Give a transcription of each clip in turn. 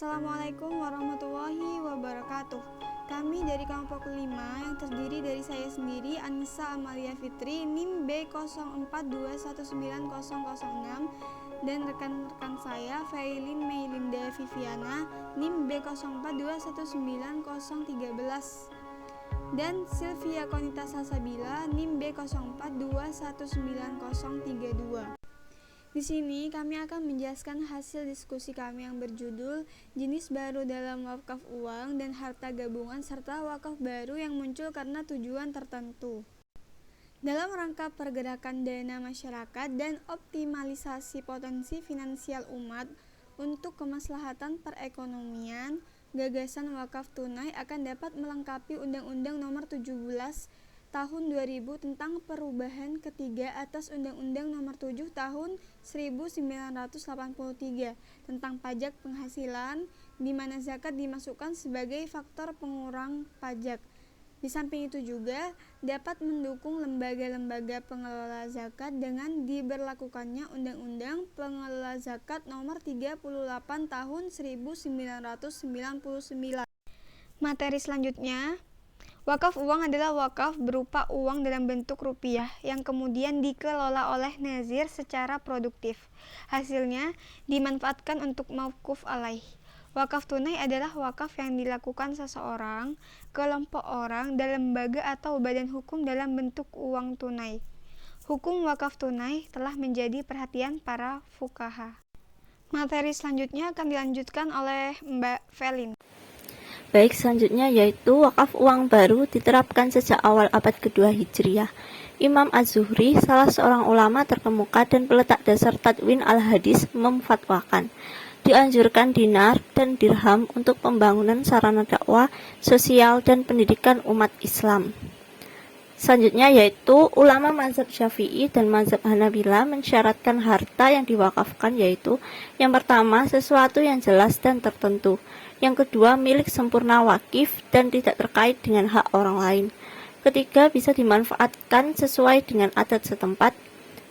Assalamualaikum warahmatullahi wabarakatuh. Kami dari kelompok 5 yang terdiri dari saya sendiri, Anissa Amalia Fitri, NIM B04219006, dan rekan-rekan saya, Failin Meilinda Viviana, NIM B04219013, dan Sylvia Konita Salsabila, NIM B04219032. Di sini kami akan menjelaskan hasil diskusi kami yang berjudul jenis baru dalam wakaf uang dan harta gabungan serta wakaf baru yang muncul karena tujuan tertentu. Dalam rangka pergerakan dana masyarakat dan optimalisasi potensi finansial umat untuk kemaslahatan perekonomian, gagasan wakaf tunai akan dapat melengkapi Undang-Undang Nomor 17 Tahun 2000 tentang perubahan ketiga atas Undang-Undang Nomor 7 Tahun 1983 tentang pajak penghasilan, di mana zakat dimasukkan sebagai faktor pengurang pajak. Di samping itu juga dapat mendukung lembaga-lembaga pengelola zakat dengan diberlakukannya Undang-Undang Pengelola Zakat Nomor 38 Tahun 1999. Materi selanjutnya, wakaf uang adalah wakaf berupa uang dalam bentuk rupiah yang kemudian dikelola oleh nazir secara produktif. Hasilnya dimanfaatkan untuk mauquf alaih. Wakaf tunai adalah wakaf yang dilakukan seseorang, kelompok orang, dan lembaga atau badan hukum dalam bentuk uang tunai. Hukum wakaf tunai telah menjadi perhatian para fuqaha. Materi selanjutnya akan dilanjutkan oleh Mbak Felin. Baik, selanjutnya yaitu wakaf uang baru diterapkan sejak awal abad kedua Hijriah. Imam Az-Zuhri, salah seorang ulama terkemuka dan peletak dasar Tadwin al-Hadis, memfatwakan dianjurkan dinar dan dirham untuk pembangunan sarana dakwah, sosial, dan pendidikan umat Islam. Selanjutnya yaitu ulama mazhab Syafi'i dan mazhab Hanabila mensyaratkan harta yang diwakafkan, yaitu yang pertama sesuatu yang jelas dan tertentu, yang kedua milik sempurna wakif dan tidak terkait dengan hak orang lain, ketiga bisa dimanfaatkan sesuai dengan adat setempat,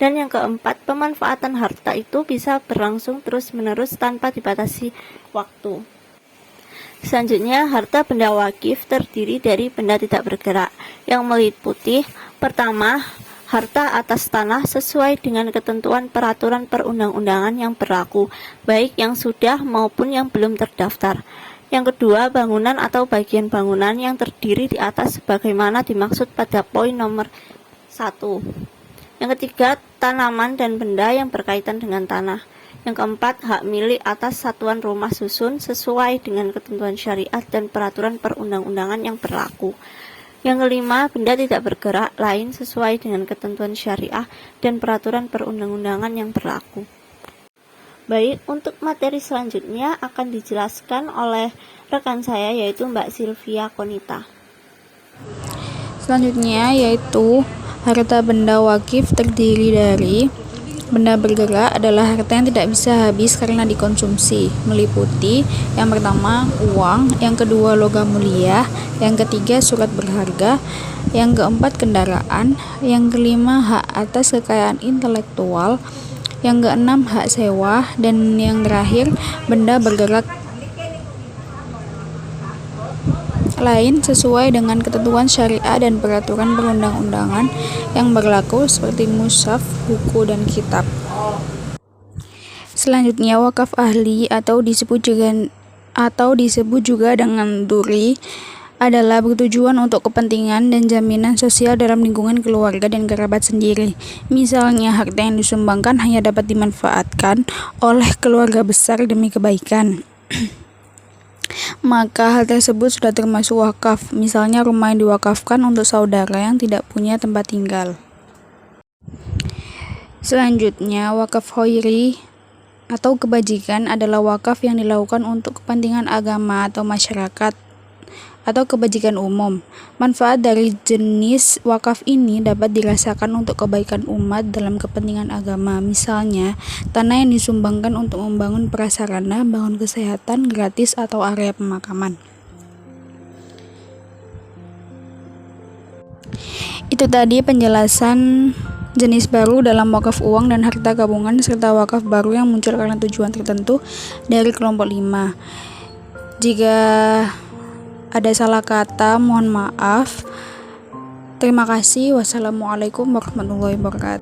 dan yang keempat pemanfaatan harta itu bisa berlangsung terus-menerus tanpa dibatasi waktu. Selanjutnya, harta benda wakif terdiri dari benda tidak bergerak yang meliputi pertama, harta atas tanah sesuai dengan ketentuan peraturan perundang-undangan yang berlaku, baik yang sudah maupun yang belum terdaftar. Yang kedua, bangunan atau bagian bangunan yang terdiri di atas sebagaimana dimaksud pada poin nomor 1. Yang ketiga, tanaman dan benda yang berkaitan dengan tanah. Yang keempat, hak milik atas satuan rumah susun sesuai dengan ketentuan syariat dan peraturan perundang-undangan yang berlaku. Yang kelima, benda tidak bergerak lain sesuai dengan ketentuan syariah dan peraturan perundang-undangan yang berlaku. Baik, untuk materi selanjutnya akan dijelaskan oleh rekan saya yaitu Mbak Sylvia Konita. Selanjutnya yaitu harta benda wakif terdiri dari benda bergerak adalah harta yang tidak bisa habis karena dikonsumsi, meliputi yang pertama uang, yang kedua logam mulia, yang ketiga surat berharga, yang keempat kendaraan, yang kelima hak atas kekayaan intelektual, yang keenam hak sewa, dan yang terakhir benda bergerak lain sesuai dengan ketentuan syariah dan peraturan perundang-undangan yang berlaku seperti mushaf, buku, dan kitab. Selanjutnya wakaf ahli atau disebut juga dengan duri adalah bertujuan untuk kepentingan dan jaminan sosial dalam lingkungan keluarga dan kerabat sendiri. Misalnya harta yang disumbangkan hanya dapat dimanfaatkan oleh keluarga besar demi kebaikan. Maka hal tersebut sudah termasuk wakaf, misalnya rumah yang diwakafkan untuk saudara yang tidak punya tempat tinggal. Selanjutnya, wakaf khairi atau kebajikan adalah wakaf yang dilakukan untuk kepentingan agama atau masyarakat atau kebajikan umum. Manfaat dari jenis wakaf ini dapat dirasakan untuk kebaikan umat dalam kepentingan agama. Misalnya, tanah yang disumbangkan untuk membangun prasarana, bangun kesehatan gratis atau area pemakaman. Itu tadi penjelasan jenis baru dalam wakaf uang dan harta gabungan serta wakaf baru yang muncul karena tujuan tertentu dari kelompok 5. Jika ada salah kata, mohon maaf. Terima kasih. Wassalamualaikum warahmatullahi wabarakatuh.